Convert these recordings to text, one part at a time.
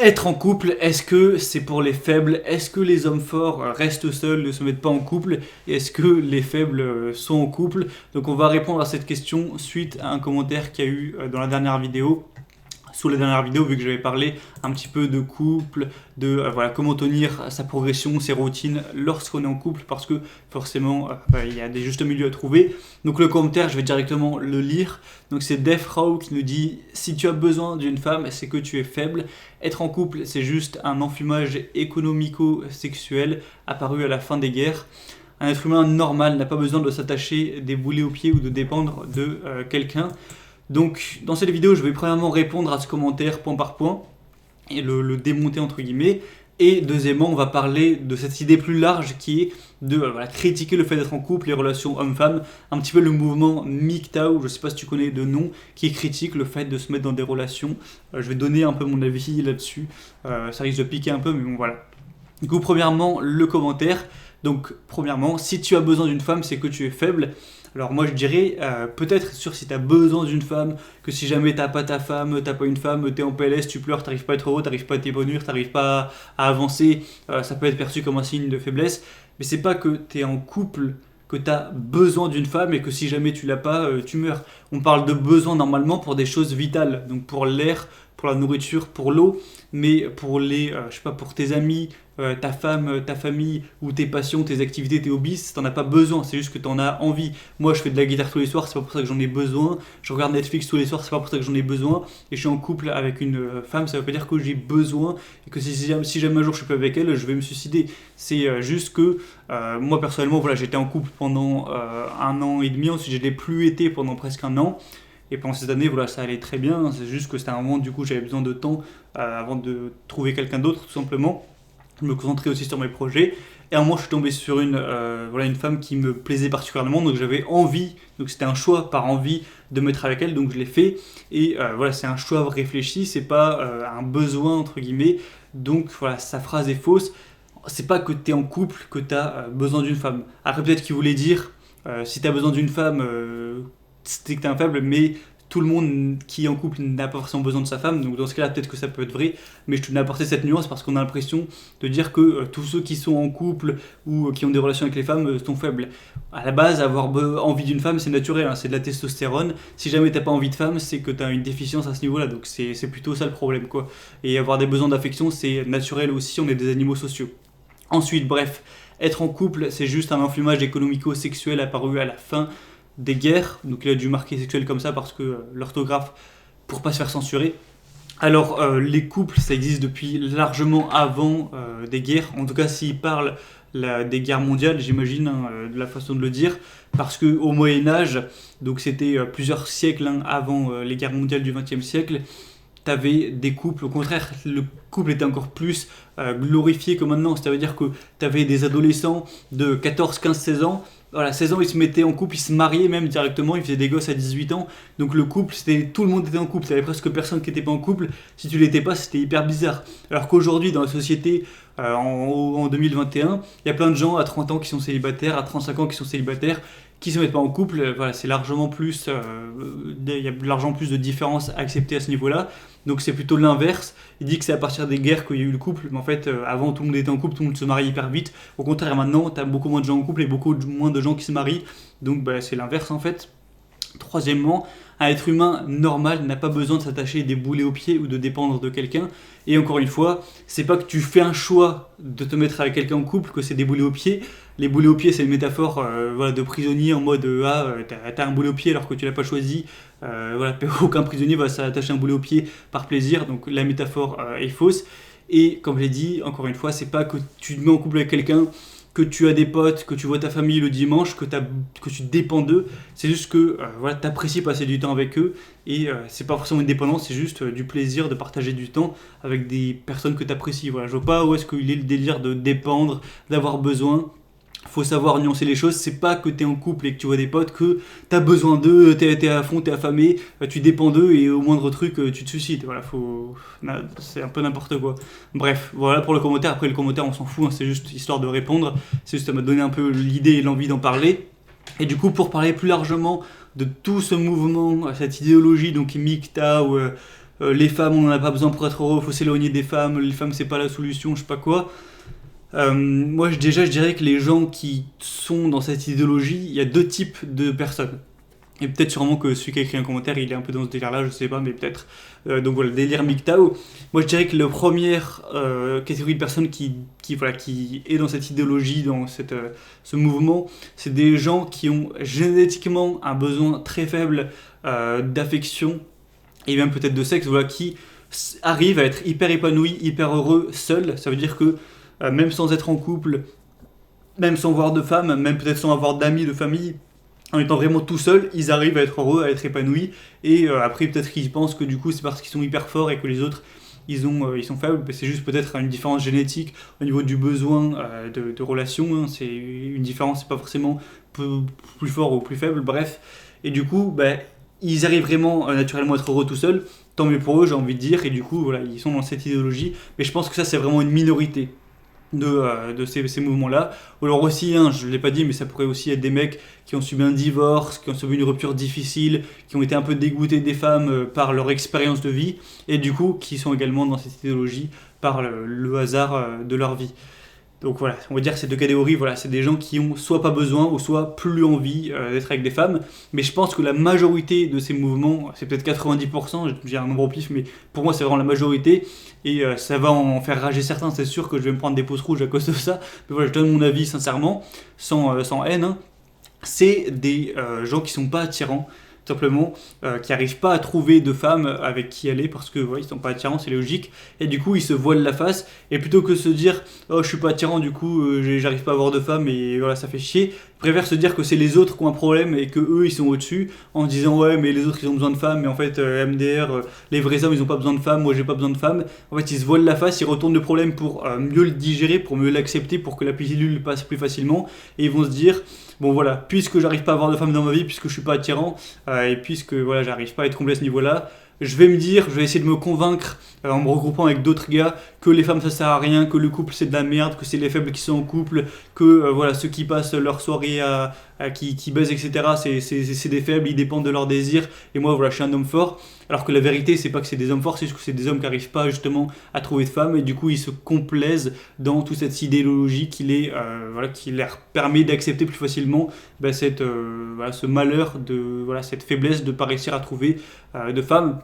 Être en couple, est-ce que c'est pour les faibles? Est-ce que les hommes forts restent seuls, ne se mettent pas en couple? Et est-ce que les faibles sont en couple? Donc on va répondre à cette question suite à un commentaire qu'il y a eu dans la dernière vidéo. Sous la dernière vidéo, vu que j'avais parlé un petit peu de couple, de voilà, comment tenir sa progression, ses routines lorsqu'on est en couple, parce que forcément, il y a des justes milieux à trouver. Donc le commentaire, je vais directement le lire. Donc c'est Defrau qui nous dit « Si tu as besoin d'une femme, c'est que tu es faible. Être en couple, c'est juste un enfumage économico-sexuel apparu à la fin des guerres. Un être humain normal n'a pas besoin de s'attacher des boulets aux pieds ou de dépendre de quelqu'un. » Donc dans cette vidéo, je vais premièrement répondre à ce commentaire point par point et le démonter entre guillemets. Et deuxièmement, on va parler de cette idée plus large qui est de critiquer le fait d'être en couple, les relations homme-femme, un petit peu le mouvement MGTOW, je ne sais pas si tu connais de nom, qui critique le fait de se mettre dans des relations. Je vais donner un peu mon avis là-dessus, ça risque de piquer un peu, mais bon voilà. Du coup, premièrement, le commentaire. Donc, premièrement, si tu as besoin d'une femme, c'est que tu es faible. Alors moi je dirais, peut-être sûr si tu as besoin d'une femme, que si jamais t'as pas ta femme, t'as pas une femme, t'es en PLS, tu pleures, t'arrives pas à être heureux, t'arrives pas à t'épanouir, t'arrives pas à avancer, ça peut être perçu comme un signe de faiblesse, mais c'est pas que t'es en couple que t'as besoin d'une femme et que si jamais tu l'as pas, tu meurs. On parle de besoin normalement pour des choses vitales, donc pour l'air, pour la nourriture, pour l'eau, mais pour les, je sais pas, pour tes amis, ta femme, ta famille ou tes passions, tes activités, tes hobbies, t'en as pas besoin, c'est juste que t'en as envie. Moi je fais de la guitare tous les soirs, c'est pas pour ça que j'en ai besoin. Je regarde Netflix tous les soirs, c'est pas pour ça que j'en ai besoin. Et je suis en couple avec une femme, ça veut pas dire que j'ai besoin et que si jamais un jour je suis pas avec elle, je vais me suicider. C'est juste que moi personnellement, voilà, j'étais en couple pendant 1 an et demi, ensuite je l'ai plus été pendant presque 1 an. Et pendant cette année, voilà, ça allait très bien. C'est juste que c'était un moment, du coup, j'avais besoin de temps avant de trouver quelqu'un d'autre, tout simplement. Je me concentrais aussi sur mes projets. Et à un moment, je suis tombé sur une femme qui me plaisait particulièrement. Donc j'avais envie, donc c'était un choix par envie de me mettre avec elle. Donc je l'ai fait. Et voilà, c'est un choix réfléchi, c'est pas un besoin, entre guillemets. Donc voilà, sa phrase est fausse. C'est pas que tu es en couple que tu as besoin d'une femme. Après, peut-être qu'il voulait dire, si tu as besoin d'une femme, c'est que tu es un faible, mais tout le monde qui est en couple n'a pas forcément besoin de sa femme, donc dans ce cas-là, peut-être que ça peut être vrai, mais je tenais à apporter cette nuance parce qu'on a l'impression de dire que tous ceux qui sont en couple ou qui ont des relations avec les femmes sont faibles. À la base, avoir envie d'une femme, c'est naturel, hein, c'est de la testostérone. Si jamais t'as pas envie de femme, c'est que t'as une déficience à ce niveau-là, donc c'est plutôt ça le problème, quoi. Et avoir des besoins d'affection, c'est naturel aussi, on est des animaux sociaux. Ensuite, bref, être en couple, c'est juste un enfumage économico-sexuel apparu à la fin des guerres, donc il a dû marquer sexuel comme ça parce que l'orthographe, pour pas se faire censurer. Alors les couples, ça existe depuis largement avant des guerres, en tout cas s'ils parlent des guerres mondiales, j'imagine, de la façon de le dire, parce qu'au Moyen-Âge, donc c'était plusieurs siècles avant les guerres mondiales du XXe siècle, t'avais des couples, au contraire, le couple était encore plus glorifié que maintenant, c'est-à-dire que t'avais des adolescents de 14, 15, 16 ans. Voilà, 16 ans, ils se mettaient en couple, ils se mariaient même directement, ils faisaient des gosses à 18 ans. Donc le couple, tout le monde était en couple, il y avait presque personne qui n'était pas en couple. Si tu l'étais pas, c'était hyper bizarre. Alors qu'aujourd'hui, dans la société, en 2021, il y a plein de gens à 30 ans qui sont célibataires, à 35 ans qui sont célibataires, qui se mettent pas en couple. Voilà, c'est largement plus, il y a largement plus de différences à accepter à ce niveau-là. Donc c'est plutôt l'inverse. Il dit que c'est à partir des guerres qu'il y a eu le couple, mais en fait, avant tout le monde était en couple, tout le monde se mariait hyper vite. Au contraire, maintenant, tu as beaucoup moins de gens en couple et beaucoup moins de gens qui se marient. Donc c'est l'inverse en fait. Troisièmement, un être humain normal n'a pas besoin de s'attacher des boulets aux pieds ou de dépendre de quelqu'un. Et encore une fois, c'est pas que tu fais un choix de te mettre avec quelqu'un en couple que c'est des boulets aux pieds. Les boulets aux pieds, c'est une métaphore de prisonnier en mode t'as un boulet au pied alors que tu l'as pas choisi. Aucun prisonnier va s'attacher un boulet au pied par plaisir. Donc la métaphore est fausse. Et comme je l'ai dit, encore une fois, c'est pas que tu te mets en couple avec quelqu'un, que tu as des potes, que tu vois ta famille le dimanche, que tu dépends d'eux. C'est juste que tu apprécies passer du temps avec eux et c'est pas forcément une dépendance, c'est juste du plaisir de partager du temps avec des personnes que tu apprécies. Voilà, je vois pas où est-ce qu'il est le délire de dépendre, d'avoir besoin. Faut savoir nuancer les choses, c'est pas que t'es en couple et que tu vois des potes que t'as besoin d'eux, t'es à fond, t'es affamé, tu dépends d'eux et au moindre truc tu te suicides. Voilà, c'est un peu n'importe quoi. Bref, voilà pour le commentaire. Après le commentaire on s'en fout, hein, c'est juste histoire de répondre, c'est juste ça m'a donné un peu l'idée et l'envie d'en parler. Et du coup pour parler plus largement de tout ce mouvement, cette idéologie donc MGTOW, les femmes on n'en a pas besoin pour être heureux, il faut s'éloigner des femmes, les femmes c'est pas la solution, je sais pas quoi. Moi déjà je dirais que les gens qui sont dans cette idéologie, il y a deux types de personnes. Et peut-être sûrement que celui qui a écrit un commentaire, il est un peu dans ce délire-là, je sais pas, mais peut-être. Donc voilà, délire MGTOW. Moi, je dirais que la première catégorie de personnes voilà, qui est dans cette idéologie, dans ce mouvement, c'est des gens qui ont génétiquement un besoin très faible d'affection et même peut-être de sexe, voilà, qui arrivent à être hyper épanouis, hyper heureux seuls. Ça veut dire que même sans être en couple, même sans voir de femme, même peut-être sans avoir d'amis, de famille, en étant vraiment tout seuls, ils arrivent à être heureux, à être épanouis. Et après, peut-être qu'ils pensent que du coup, c'est parce qu'ils sont hyper forts et que les autres, ils sont faibles. Mais c'est juste peut-être une différence génétique au niveau du besoin de relation. Hein. C'est une différence, c'est pas forcément plus fort ou plus faible, bref. Et du coup, ils arrivent vraiment naturellement à être heureux tout seuls. Tant mieux pour eux, j'ai envie de dire. Et du coup, voilà, ils sont dans cette idéologie. Mais je pense que ça, c'est vraiment une minorité de ces mouvements-là. Ou alors aussi, hein, je ne l'ai pas dit, mais ça pourrait aussi être des mecs qui ont subi un divorce, qui ont subi une rupture difficile, qui ont été un peu dégoûtés des femmes par leur expérience de vie, et du coup, qui sont également dans cette idéologie par le hasard de leur vie. Donc voilà, on va dire que ces deux catégories, voilà, c'est des gens qui ont soit pas besoin ou soit plus envie d'être avec des femmes. Mais je pense que la majorité de ces mouvements, c'est peut-être 90%, je vais dire un nombre au pif, mais pour moi c'est vraiment la majorité. Et ça va en faire rager certains, c'est sûr que je vais me prendre des pouces rouges à cause de ça. Mais voilà, je donne mon avis sincèrement, sans haine. Hein. C'est des gens qui sont pas attirants, tout simplement, qui n'arrivent pas à trouver de femmes avec qui aller parce que ils sont pas attirants, c'est logique, et du coup ils se voilent la face, et plutôt que se dire oh je suis pas attirant du coup j'arrive pas à avoir de femmes et voilà ça fait chier, ils préfèrent se dire que c'est les autres qui ont un problème et que eux ils sont au-dessus en disant ouais mais les autres ils ont besoin de femmes, mais en fait MDR, les vrais hommes ils ont pas besoin de femmes, moi j'ai pas besoin de femmes. En fait ils se voilent la face, ils retournent le problème pour mieux le digérer, pour mieux l'accepter, pour que la pilule passe plus facilement, et ils vont se dire bon voilà, puisque j'arrive pas à avoir de femmes dans ma vie, puisque je suis pas attirant, et puisque voilà, j'arrive pas à être complet à ce niveau-là, je vais essayer de me convaincre en me regroupant avec d'autres gars que les femmes ça sert à rien, que le couple c'est de la merde, que c'est les faibles qui sont en couple, que voilà ceux qui passent leur soirée qui baisent etc. C'est des faibles, ils dépendent de leurs désirs, et moi voilà je suis un homme fort. Alors que la vérité c'est pas que c'est des hommes forts, c'est juste que c'est des hommes qui n'arrivent pas justement à trouver de femmes, et du coup ils se complaisent dans toute cette idéologie qui leur permet d'accepter plus facilement ce malheur cette faiblesse de ne pas réussir à trouver de femmes.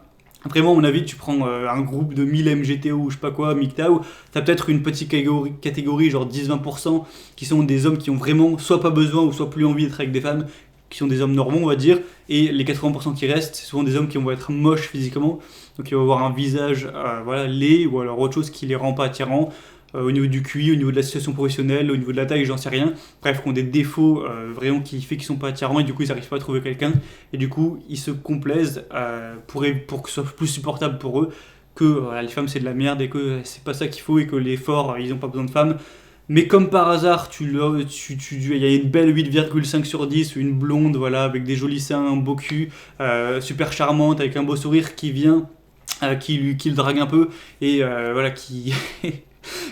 Après moi, à mon avis, tu prends un groupe de 1000 MGTO ou je sais pas quoi, MGTOW, t'as peut-être une petite catégorie genre 10-20% qui sont des hommes qui ont vraiment soit pas besoin ou soit plus envie d'être avec des femmes, qui sont des hommes normaux on va dire, et les 80% qui restent, c'est souvent des hommes qui vont être moches physiquement, donc ils vont avoir un visage laid ou alors autre chose qui les rend pas attirants, au niveau du QI, au niveau de la situation professionnelle, au niveau de la taille, j'en sais rien. Bref, qui ont des défauts vraiment qui fait qu'ils sont pas attirants, et du coup ils n'arrivent pas à trouver quelqu'un, et du coup ils se complaisent pour que ce soit plus supportable pour eux que les femmes c'est de la merde et que c'est pas ça qu'il faut et que les forts ils ont pas besoin de femmes. Mais comme par hasard, il y a une belle 8,5 sur 10, une blonde voilà, avec des jolis seins, un beau cul, super charmante, avec un beau sourire qui vient, qui le drague un peu, et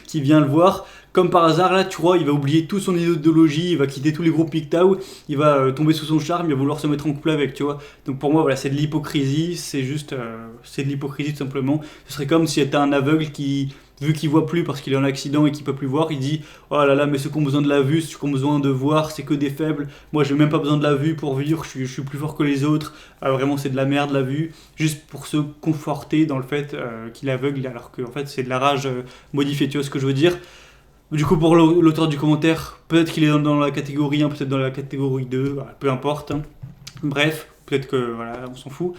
qui vient le voir. Comme par hasard, là, tu vois, il va oublier toute son idéologie, il va quitter tous les groupes MGTOW, il va tomber sous son charme, il va vouloir se mettre en couple avec, tu vois. Donc pour moi, voilà, c'est de l'hypocrisie, c'est de l'hypocrisie tout simplement. Ce serait comme si t'as un aveugle qui, vu qu'il voit plus parce qu'il est en accident et qu'il peut plus voir, il dit oh là là, mais ceux qui ont besoin de la vue, ceux qui ont besoin de voir, c'est que des faibles. Moi, j'ai même pas besoin de la vue pour vivre, je suis plus fort que les autres. Vraiment, c'est de la merde la vue, juste pour se conforter dans le fait qu'il est aveugle, alors que en fait, c'est de la rage modifiée. Tu vois ce que je veux dire? Du coup, pour l'auteur du commentaire, peut-être qu'il est dans la catégorie 1, peut-être dans la catégorie 2, voilà, peu importe. Hein. Bref, peut-être que voilà, on s'en fout.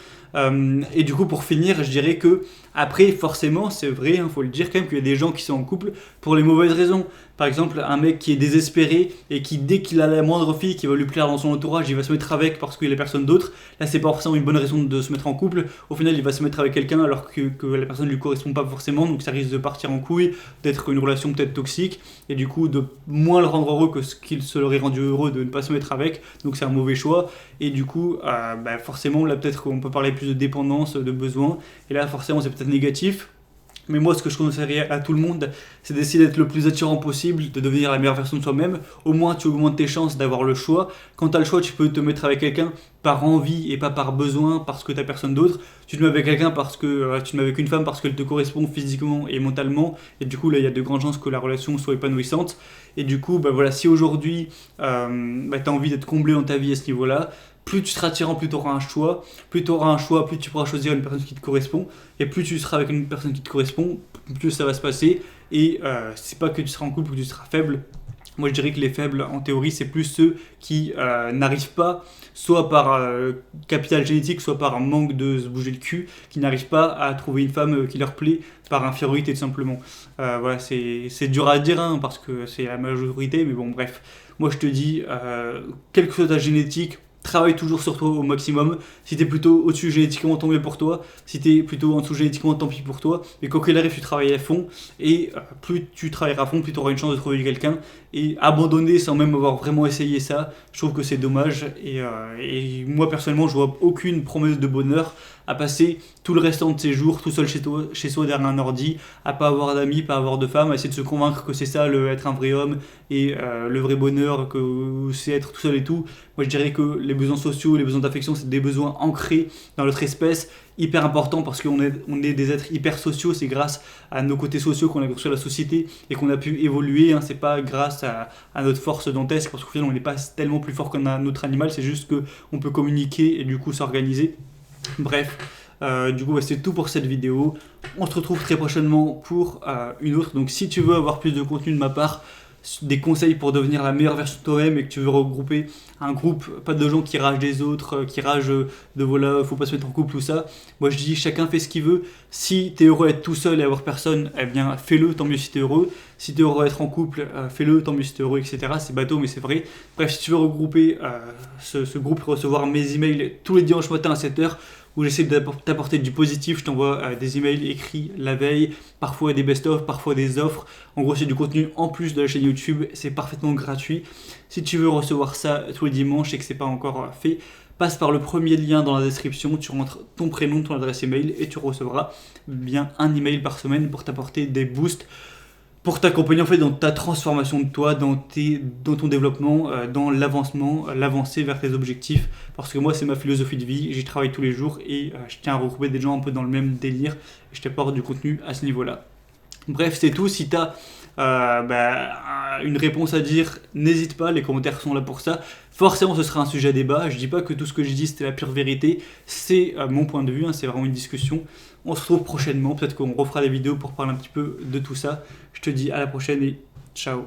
Et du coup, pour finir, je dirais que après, forcément, c'est vrai, il faut le dire quand même qu'il y a des gens qui sont en couple pour les mauvaises raisons. Par exemple, un mec qui est désespéré et qui, dès qu'il a la moindre fille qui va lui plaire dans son entourage, il va se mettre avec parce qu'il n'y a personne d'autre. Là, c'est pas forcément une bonne raison de se mettre en couple. Au final, il va se mettre avec quelqu'un alors que la personne ne lui correspond pas forcément. Donc, ça risque de partir en couille, d'être une relation peut-être toxique et du coup, de moins le rendre heureux que ce qu'il se l'aurait rendu heureux de ne pas se mettre avec. Donc, c'est un mauvais choix. Et du coup, forcément, là, peut-être qu'on peut parler plus de dépendance, de besoin. Et là, forcément, c'est peut-être négatif. Mais moi, ce que je conseillerais à tout le monde, c'est d'essayer d'être le plus attirant possible, de devenir la meilleure version de soi-même. Au moins, tu augmentes tes chances d'avoir le choix. Quand tu as le choix, tu peux te mettre avec quelqu'un par envie et pas par besoin, parce que tu n'as personne d'autre. Tu te mets avec quelqu'un parce que tu te mets avec une femme parce qu'elle te correspond physiquement et mentalement. Et du coup, là, il y a de grandes chances que la relation soit épanouissante. Et du coup, voilà, si aujourd'hui, tu as envie d'être comblé dans ta vie à ce niveau-là, plus tu seras attirant, plus tu auras un choix. Plus tu auras un choix, plus tu pourras choisir une personne qui te correspond. Et plus tu seras avec une personne qui te correspond, plus ça va se passer. Et c'est pas que tu seras en couple ou que tu seras faible. Moi, je dirais que les faibles, en théorie, c'est plus ceux qui n'arrivent pas, soit par capital génétique, soit par un manque de se bouger le cul, qui n'arrivent pas à trouver une femme qui leur plaît par infériorité, tout simplement. Voilà, c'est dur à dire, hein, parce que c'est la majorité, mais bon, bref. Moi, je te dis, quelle que soit ta génétique, travaille toujours sur toi au maximum. Si t'es plutôt au-dessus génétiquement, tant mieux pour toi. Si t'es plutôt en dessous génétiquement, tant pis pour toi. Mais quoi qu'il arrive, tu travailles à fond. Et plus tu travailleras à fond, plus tu auras une chance de trouver quelqu'un. Et abandonner sans même avoir vraiment essayé ça, je trouve que c'est dommage. Et moi, personnellement, je vois aucune promesse de bonheur à passer tout le restant de ses jours tout seul chez soi derrière un ordi, à pas avoir d'amis, pas avoir de femmes, à essayer de se convaincre que c'est ça, être un vrai homme et le vrai bonheur, que c'est être tout seul et tout. Moi, je dirais que les besoins sociaux, les besoins d'affection, c'est des besoins ancrés dans notre espèce, hyper importants parce qu'on est des êtres hyper sociaux. C'est grâce à nos côtés sociaux qu'on a construit la société et qu'on a pu évoluer. Hein. C'est pas grâce à notre force dantesque, parce qu'au final, on n'est pas tellement plus fort qu'un autre animal. C'est juste qu'on peut communiquer et du coup s'organiser. Bref, du coup, c'est tout pour cette vidéo. On se retrouve très prochainement pour une autre. Donc, si tu veux avoir plus de contenu de ma part, des conseils pour devenir la meilleure version de toi-même et que tu veux regrouper un groupe, pas de gens qui ragent des autres, qui ragent de voilà, faut pas se mettre en couple, tout ça. Moi je dis chacun fait ce qu'il veut. Si t'es heureux à être tout seul et avoir personne, eh bien fais-le, tant mieux si t'es heureux. Si t'es heureux à être en couple, fais-le, tant mieux si t'es heureux, etc. C'est bateau mais c'est vrai. Bref, si tu veux regrouper ce groupe, recevoir mes emails tous les dimanches matin à 7h, où j'essaie de t'apporter du positif, je t'envoie des emails écrits la veille, parfois des best-of, parfois des offres. En gros, c'est du contenu en plus de la chaîne YouTube, c'est parfaitement gratuit. Si tu veux recevoir ça tous les dimanches et que c'est pas encore fait, passe par le premier lien dans la description, tu rentres ton prénom, ton adresse email et tu recevras bien un email par semaine pour t'apporter des boosts, pour t'accompagner en fait dans ta transformation de toi, dans ton développement, dans l'avancée vers tes objectifs. Parce que moi, c'est ma philosophie de vie, j'y travaille tous les jours et je tiens à regrouper des gens un peu dans le même délire et je t'apporte du contenu à ce niveau-là. Bref, c'est tout. Si tu as une réponse à dire, n'hésite pas, les commentaires sont là pour ça. Forcément, ce sera un sujet à débat. Je dis pas que tout ce que je dis c'était la pure vérité, c'est mon point de vue, hein, c'est vraiment une discussion. On se retrouve prochainement, peut-être qu'on refera des vidéos pour parler un petit peu de tout ça. Je te dis à la prochaine et ciao.